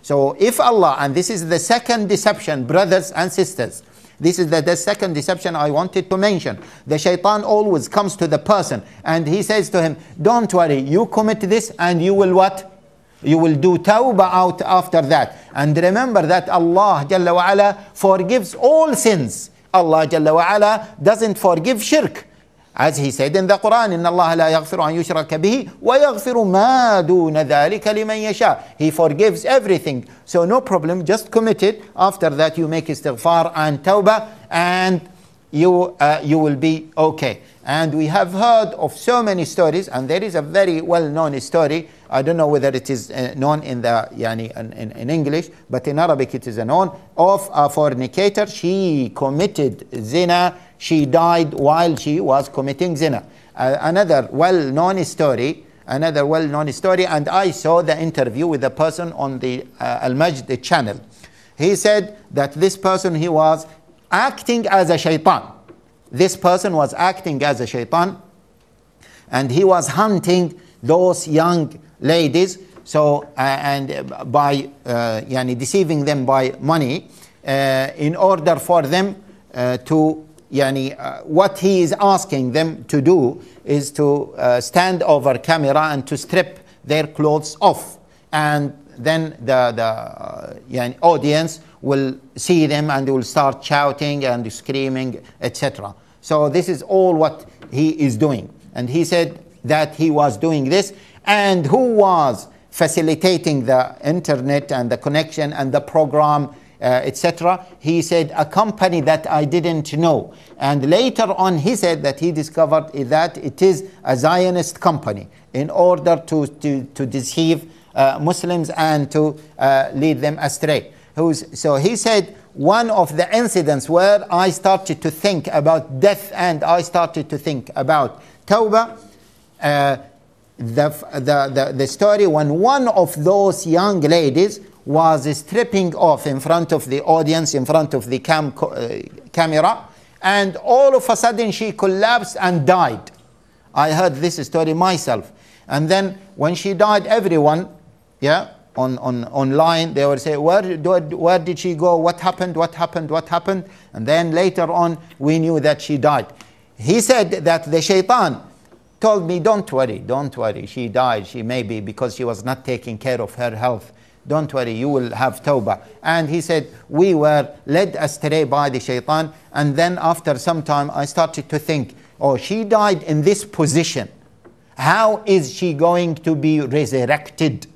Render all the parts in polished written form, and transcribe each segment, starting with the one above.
So if Allah, and this is the second deception, brothers and sisters, this is the second deception I wanted to mention. The shaitan always comes to the person and he says to him, don't worry, you commit this and you will what? You will do tawbah out after that. And remember that Allah Jalla wa Ala forgives all sins. Allah Jalla wa Ala doesn't forgive shirk. As he said in the Quran, إِنَّ اللَّهَ لَا يَغْفِرُ أَن يُشْرَكَ بِهِ وَيَغْفِرُ مَا دُونَ ذَلِكَ لِمَنْ يَشَاءُ. He forgives everything. So no problem, just commit it. After that you make istighfar and tawbah and you will be okay. And we have heard of so many stories, and there is a very well-known story. I don't know whether it is known in the in English, but in Arabic it is known, of a fornicator. She committed zina. She died while she was committing zina. Another well-known story, and I saw the interview with a person on the Al-Majd channel. He said that this person, he was acting as a shaitan. This person was acting as a shaitan, and he was hunting those young ladies, so and by deceiving them by money, in order for them to what he is asking them to do is to stand over camera and to strip their clothes off, and then the audience will see them and will start shouting and screaming, etc. So this is all what he is doing. And he said that he was doing this, and who was facilitating the internet and the connection and the program, etc. He said a company that I didn't know. And later on he said that he discovered that it is a Zionist company in order to deceive Muslims and to lead them astray. So he said, one of the incidents where I started to think about death and I started to think about tawbah, the story when one of those young ladies was stripping off in front of the audience, in front of the camera, and all of a sudden she collapsed and died. I heard this story myself. And then when she died, everyone, online, they would say, where did she go? What happened? What happened? What happened? And then later on, we knew that she died. He said that the shaitan told me, don't worry, she died. She may be because she was not taking care of her health. Don't worry, you will have tawbah. And he said, we were led astray by the shaitan. And then after some time, I started to think, oh, she died in this position. How is she going to be resurrected?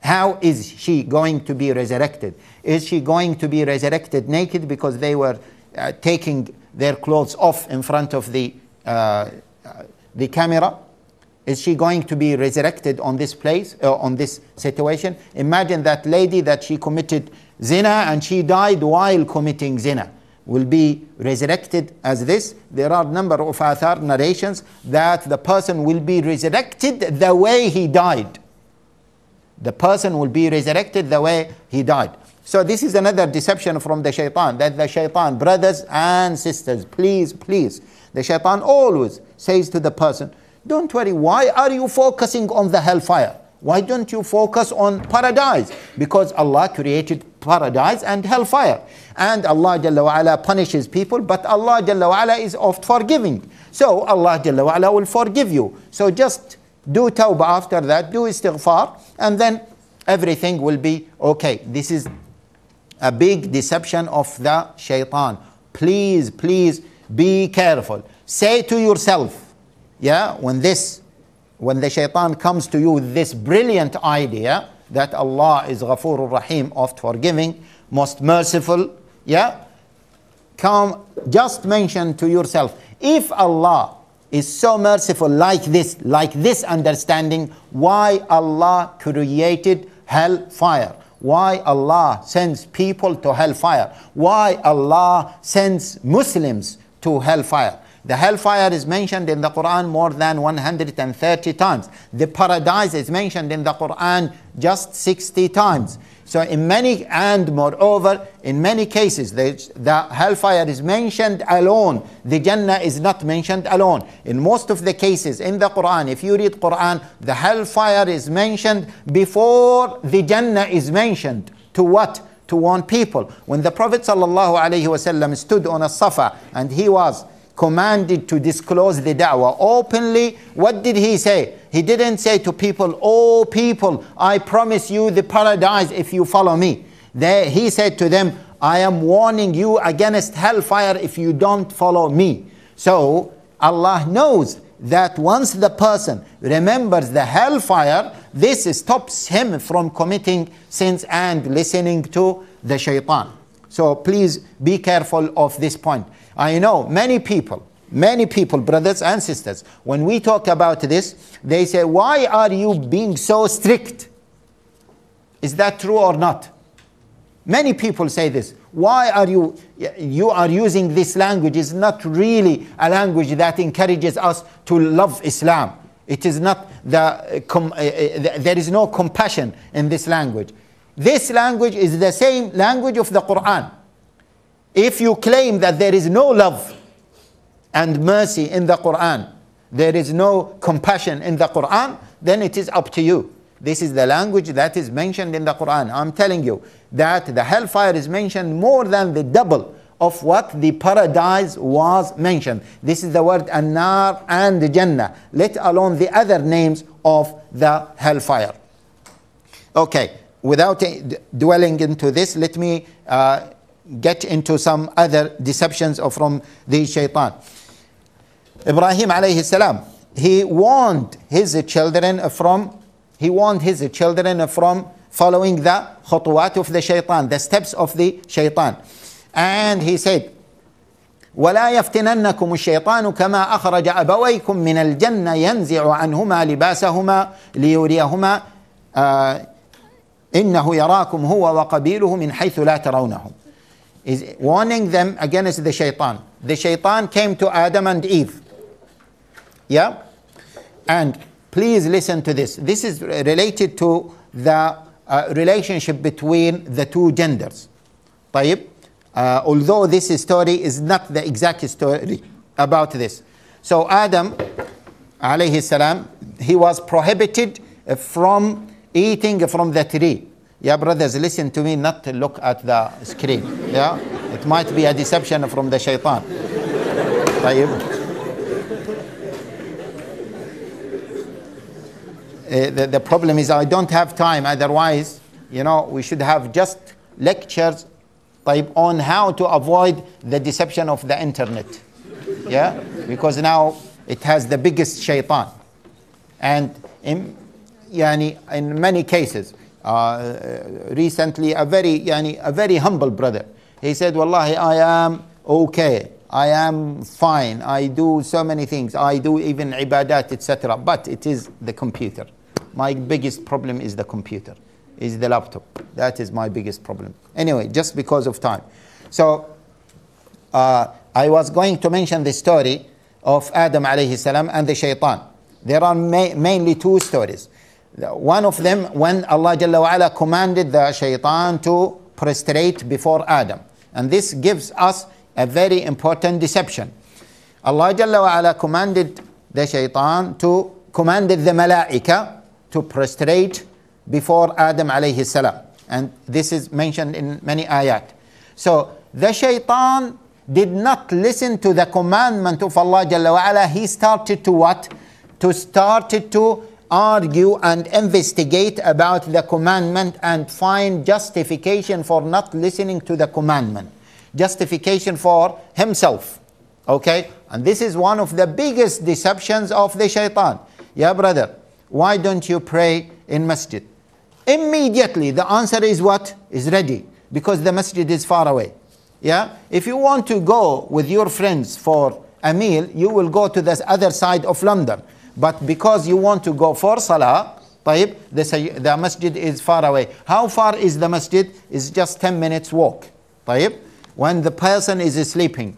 How is she going to be resurrected? Is she going to be resurrected naked because they were taking their clothes off in front of the camera? Is she going to be resurrected on this place, on this situation? Imagine that lady that she committed zina and she died while committing zina. Will be resurrected as this. There are a number of athar narrations that the person will be resurrected the way he died. The person will be resurrected the way he died. So this is another deception from the shaitan, that the shaitan, brothers and sisters, please, the shaitan always says to the person, don't worry, why are you focusing on the hellfire? Why don't you focus on paradise? Because Allah created paradise and hellfire. And Allah Jalla wa Ala punishes people, but Allah Jalla wa Ala is oft forgiving. So Allah Jalla wa Ala will forgive you. So just do tawbah after that, do istighfar, and then everything will be okay. This is a big deception of the shaitan. Please be careful. Say to yourself, when the shaitan comes to you with this brilliant idea that Allah is Ghafurur Rahim, oft forgiving, most merciful, just mention to yourself, if Allah is so merciful like this understanding, why Allah created hellfire? Why Allah sends people to hellfire? Why Allah sends Muslims to hellfire? The hellfire is mentioned in the Quran more than 130 times. The paradise is mentioned in the Quran just 60 times. So in many, and moreover, in many cases, the hellfire is mentioned alone. The Jannah is not mentioned alone. In most of the cases in the Quran, if you read Quran, the hellfire is mentioned before the Jannah is mentioned. To what? To warn people. When the Prophet ﷺ stood on a Safa and he was commanded to disclose the da'wah openly, what did he say? He didn't say to people, "Oh people, I promise you the paradise if you follow me." He said to them, "I am warning you against hellfire if you don't follow me." So Allah knows that once the person remembers the hellfire, this stops him from committing sins and listening to the shaitan. So please be careful of this point. I know many people, brothers and sisters, when we talk about this, they say, "Why are you being so strict?" Is that true or not? Many people say this. Why are you are using this language? It's not really a language that encourages us to love Islam. It is not there is no compassion in this language. This language is the same language of the Quran. If you claim that there is no love and mercy in the Quran, there is no compassion in the Quran, then it is up to you. This is the language that is mentioned in the Quran. I'm telling you that the hellfire is mentioned more than the double of what the paradise was mentioned. This is the word an-nar and the Jannah, let alone the other names of the hellfire. Okay, without dwelling into this, let me get into some other deceptions from the shaitan. Ibrahim alayhi salam, he warned his children from following the khutuwat of the shaitan, the steps of the shaitan. And he said, وَلَا يَفْتِنَنَّكُمُ الشَّيْطَانُ كَمَا أَخْرَجَ أَبَوَيْكُم مِّنَ الْجَنَّةِ يَنزِعُ عَنْهُمَا لِبَاسَهُمَا لِيُرِيَهُمَا إِنَّهُ يَرَاكُمْ هُوَ وَقَبِيلُهُ مِنْ حَيْثُ لَا تَرَوْنَهُمْ. Is warning them against the shaitan. The shaitan came to Adam and Eve. Yeah? And please listen to this. This is related to the relationship between the two genders. طيب? Although this story is not the exact story about this. So Adam alayhi salam, he was prohibited from eating from the tree. Yeah, brothers, listen to me, not to look at the screen. Yeah, it might be a deception from the shaitan. The problem is I don't have time. Otherwise, we should have just lectures on how to avoid the deception of the internet. Yeah, because now it has the biggest shaitan. And in many cases, recently a very humble brother, he said, "Wallahi, I am okay, I am fine, I do so many things, I do even ibadat, etc. But it is the computer. My biggest problem is the computer, is the laptop. That is my biggest problem." Anyway, just because of time. So I was going to mention the story of Adam alayhi salam and the shaitan. There are mainly two stories. One of them, when Allah Jalla wa Ala commanded the shaitan to prostrate before Adam. And this gives us a very important deception. Allah Jalla wa Ala commanded the shaitan commanded the malaika to prostrate before Adam alayhi salam. And this is mentioned in many ayat. So the shaitan did not listen to the commandment of Allah Jalla wa Ala. He started to what? Started to argue and investigate about the commandment and find justification for not listening to the commandment. Justification for himself. Okay? And this is one of the biggest deceptions of the shaitan. Yeah, brother, why don't you pray in masjid? Immediately the answer is what? Is ready. Because the masjid is far away. Yeah? If you want to go with your friends for a meal, you will go to the other side of London. But because you want to go for salah, the masjid is far away. How far is the masjid? It's just 10 minutes walk. When the person is sleeping,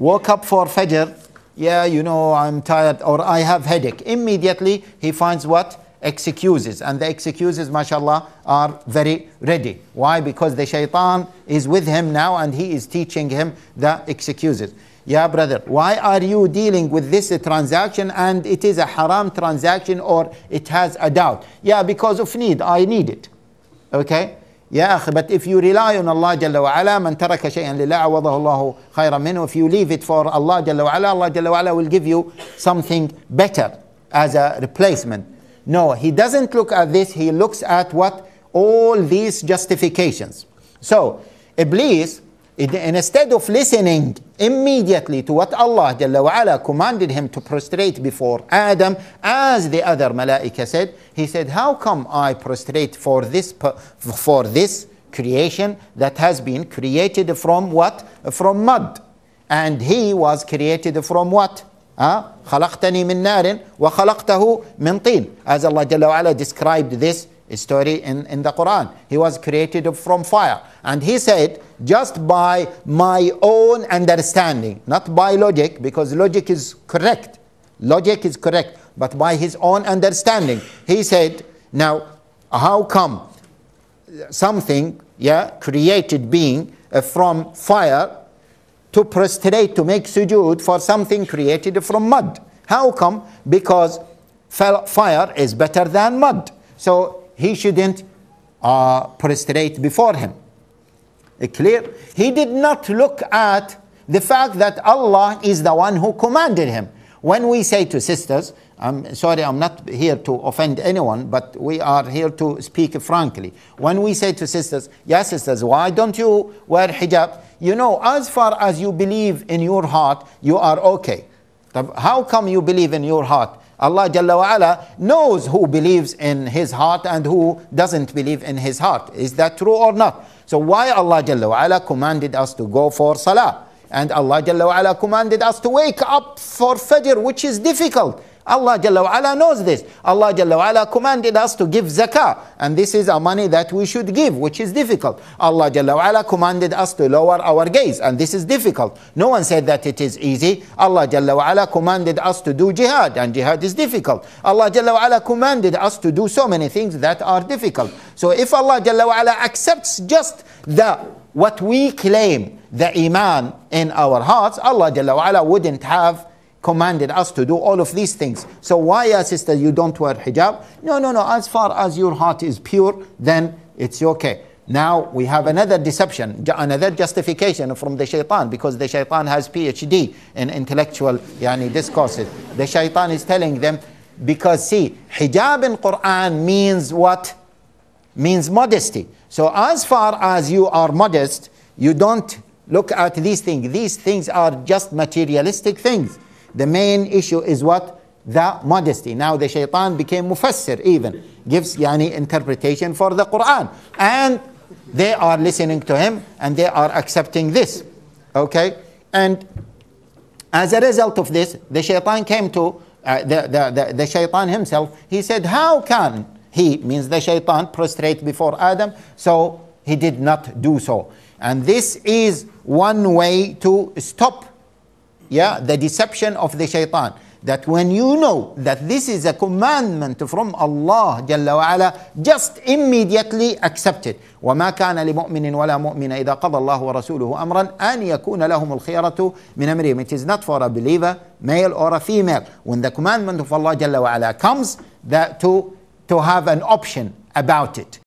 woke up for Fajr, yeah, you know, I'm tired or I have headache. Immediately he finds what? Excuses. And the excuses, mashallah, are very ready. Why? Because the shaitan is with him now and he is teaching him the excuses. Yeah, brother, why are you dealing with this transaction and it is a haram transaction or it has a doubt? Yeah, because of need. I need it. Okay? Yeah, but if you rely on Allah Jalla wa Ala, man taraka shay'an lillah awadahu Allahu khayran minhu. If you leave it for Allah Jalla wa Ala, Allah Jalla wa Ala will give you something better as a replacement. No, he doesn't look at this. He looks at what? All these justifications. So, Iblis, instead of listening immediately to what Allah Jalla wa Ala commanded him to prostrate before Adam, as the other malaika said, he said, how come I prostrate for this creation that has been created from what? From mud. And he was created from what? خلقتني من نار وخلقته من طين. As Allah Jalla wa Ala described this story in the Quran. He was created from fire. And he said, just by my own understanding, not by logic, because logic is correct. Logic is correct. But by his own understanding, he said, now, how come something, yeah, created being from fire to prostrate, to make sujood for something created from mud? How come? Because fire is better than mud. So he shouldn't prostrate before him. Clear? He did not look at the fact that Allah is the one who commanded him. When we say to sisters, I'm sorry, I'm not here to offend anyone, but we are here to speak frankly. When we say to sisters, yeah, sisters, why don't you wear hijab? You know, as far as you believe in your heart, you are okay. How come you believe in your heart? Allah Jalla wa Ala knows who believes in his heart and who doesn't believe in his heart. Is that true or not? So why Allah Jalla wa Ala commanded us to go for salah? And Allah Jalla wa Ala commanded us to wake up for Fajr, which is difficult. Allah Jalla wa Ala knows this. Allah Jalla wa Ala commanded us to give zakah, and this is a money that we should give, which is difficult. Allah Jalla wa Ala commanded us to lower our gaze, and this is difficult. No one said that it is easy. Allah Jalla wa Ala commanded us to do jihad, and jihad is difficult. Allah Jalla wa Ala commanded us to do so many things that are difficult. So if Allah Jalla wa Ala accepts just what we claim, the iman in our hearts, Allah Jalla wa Ala wouldn't have commanded us to do all of these things. So why, sister, you don't wear hijab? No. As far as your heart is pure, then it's okay. Now we have another deception, another justification from the shaitan, because the shaitan has PhD in intellectual discourses. The shaitan is telling them, because see, hijab in Quran means what? Means modesty. So as far as you are modest, you don't look at these things. These things are just materialistic things. The main issue is what? The modesty. Now the shaitan became mufassir, even gives interpretation for the Quran, and they are listening to him and they are accepting this. Okay, and as a result of this, the shaitan came to the shaitan himself. He said, how can he, means the shaitan, prostrate before Adam? So he did not do so. And this is one way to stop the deception of the shaitan. That when you know that this is a commandment from Allah Jalla wa Ala, just immediately accept it. وَمَا كَانَ لِمُؤْمِنٍ وَلَا مُؤْمِنَ إِذَا قَضَى اللَّهُ وَرَسُولُهُ أَمْرًا أَنْ يَكُونَ لَهُمُ الْخِيَرَةُ مِنْ أَمْرِهِمْ. It is not for a believer, male or a female, when the commandment of Allah Jalla wa Ala comes, that to have an option about it.